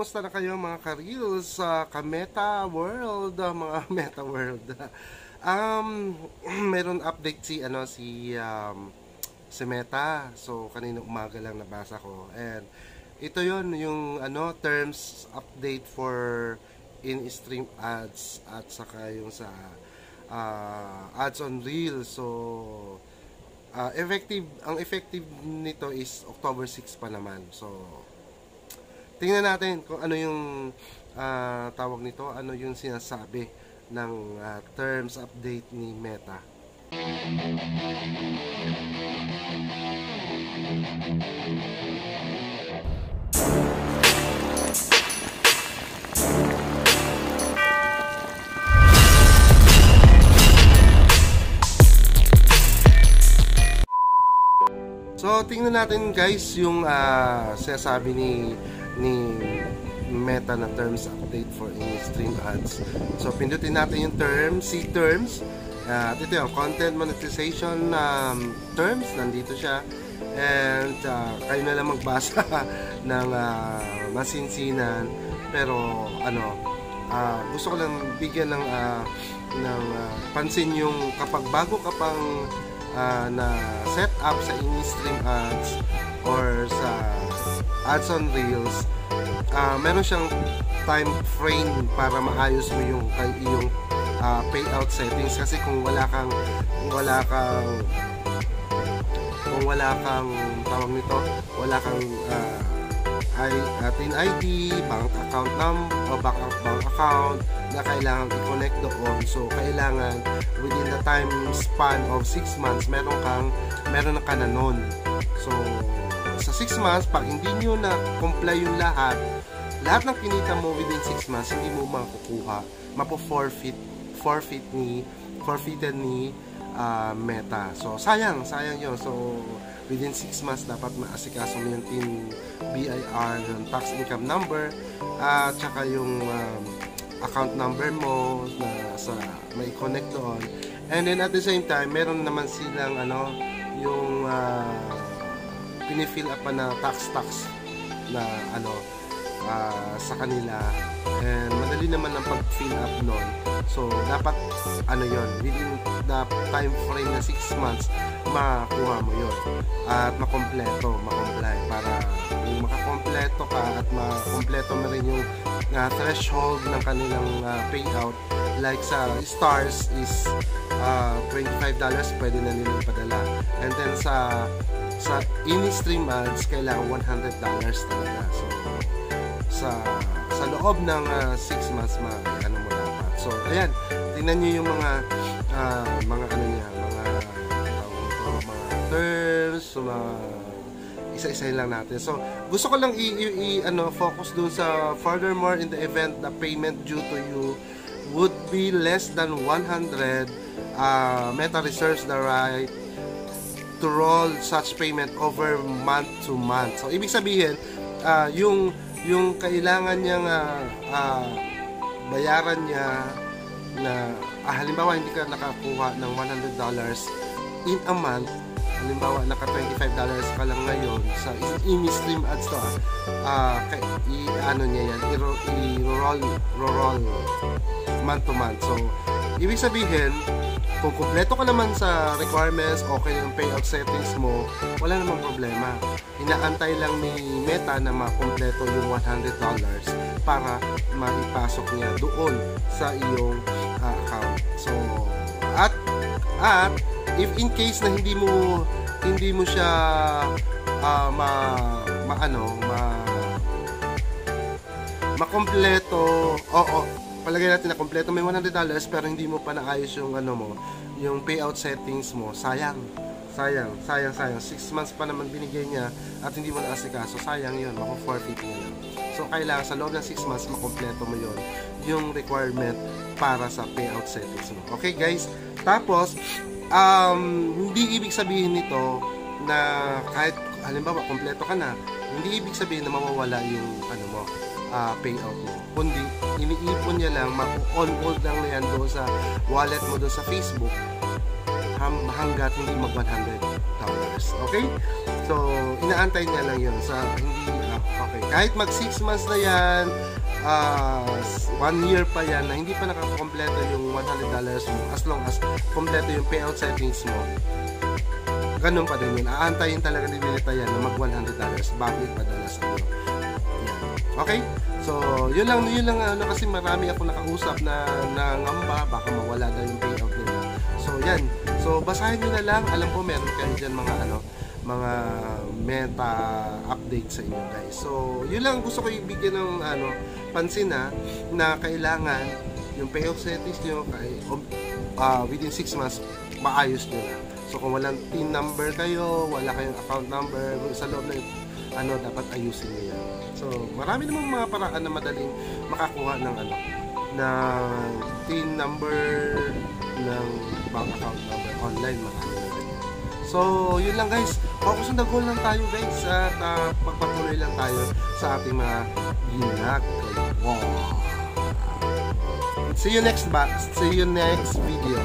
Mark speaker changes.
Speaker 1: kamusta na kayo mga ka-reels sa ka-meta world, mga meta world? Meron update si Meta. So kanina umaga lang nabasa ko. And ito 'yon yung terms update for in-stream ads at saka yung sa ads on Reels. So ang effective nito is October 6 pa naman. So tingnan natin kung ano yung tawag nito, ano yung sinasabi ng terms update ni Meta. So tingnan natin guys yung sinasabi ni Meta na terms update for in-stream ads. So pindutin natin yung terms, see terms. At ito yung content monetization terms, nandito siya. And kayo na lang magbasa ng masinsinan. Pero gusto ko lang bigyan ng pansin yung kapag bago ka pang na set up sa in-stream ads or sa ads on Reels, meron siyang time frame para maayos mo yung payout settings. Kasi kung wala kang tawag nito, wala kang TIN ID, bank account number, bank account na kailangan i-connect doon. So kailangan within the time span of 6 months meron ka na nun. So sa 6 months, pag hindi nyo na comply yung lahat ng kinita mo within 6 months, hindi mo makukuha, forfeited ni Meta. So sayang yun. So within 6 months dapat maasikaso mo yung TIN BIR, yung tax income number, at saka yung account number mo na may connect doon. And then at the same time, meron naman silang yung pinifill up pa na tax na sa kanila, and madali naman ang pag-fill up nun. So dapat yon within the time frame na 6 months makuha mo yon at makomply para kung makakompleto ka at makompleto mo rin yung threshold ng kanilang payout. Like sa stars is $25, pwede na nilang ipadala. And then sa in-stream ads, kailangan $100 talaga. So sa loob ng 6 months mo dapat. So ayan, tingnan niyo yung mga terms, isa-isahin lang natin. So gusto ko lang focus dun sa furthermore, in the event the payment due to you would be less than 100, Meta reserves the right to roll such payment over month to month. So ibig sabihin, yung kailangan niyang bayaran niya na halimbawa hindi ka nakakuha ng $100 in a month, halimbawa naka $25 ka lang ngayon sa in-stream ads to, niya yan, i-roll month to month. So ibig sabihin, kung kumpleto ka naman sa requirements, okay yung payout settings mo, wala namang problema. Inaantay lang ni Meta na makumpleto yung $100 para maipasok niya doon sa iyong account. So at if in case na hindi mo siya makompleto, palagay natin na kompleto may $100 pero hindi mo pa naayos yung yung payout settings mo, sayang. 6 months pa naman binigay niya at hindi mo naasikaso, sayang yun, mako-forfeit mo yun. So kailangan sa loob ng 6 months makompleto mo yun, yung requirement para sa payout settings mo. Okay guys, tapos hindi ibig sabihin nito na kahit halimbawa kompleto ka na, hindi ibig sabihin na mawawala yung payout mo, kundi iniipon niya lang, on-hold lang na yan doon sa wallet mo doon sa Facebook hanggat hindi mag $100. Okay? So, inaantay niya lang yun sa hindi, okay. Kahit mag 6 months na yan, 1 year pa yan, na hindi pa nakakompleto yung $100 mo, as long as kompleto yung payout settings mo, ganun pa din yun. Aantayin talaga ni Lilita yan na mag $100 bago ipadala sa iyo. Okay? So, yun lang ano, kasi marami ako nakausap na nangamba, baka mawala daw yung payout nila. So, yan. So, basahin nyo na lang. Alam ko, meron kayo dyan mga meta update sa inyo, guys. So, yun lang gusto ko ibigyan ng pansin na kailangan yung payout settings nyo within 6 months, maayos nyo na. So, kung walang PIN number kayo, wala kayong account number, sa loob na dapat ayusin nyo yan. So, marami namang mga paraan na madaling makakuha ng PIN number, ng bank account number online, marami na rin. So, yun lang, guys. Focus on the goal lang tayo, guys, at pagpatuloy lang tayo sa ating mga ginagawa. See you next video.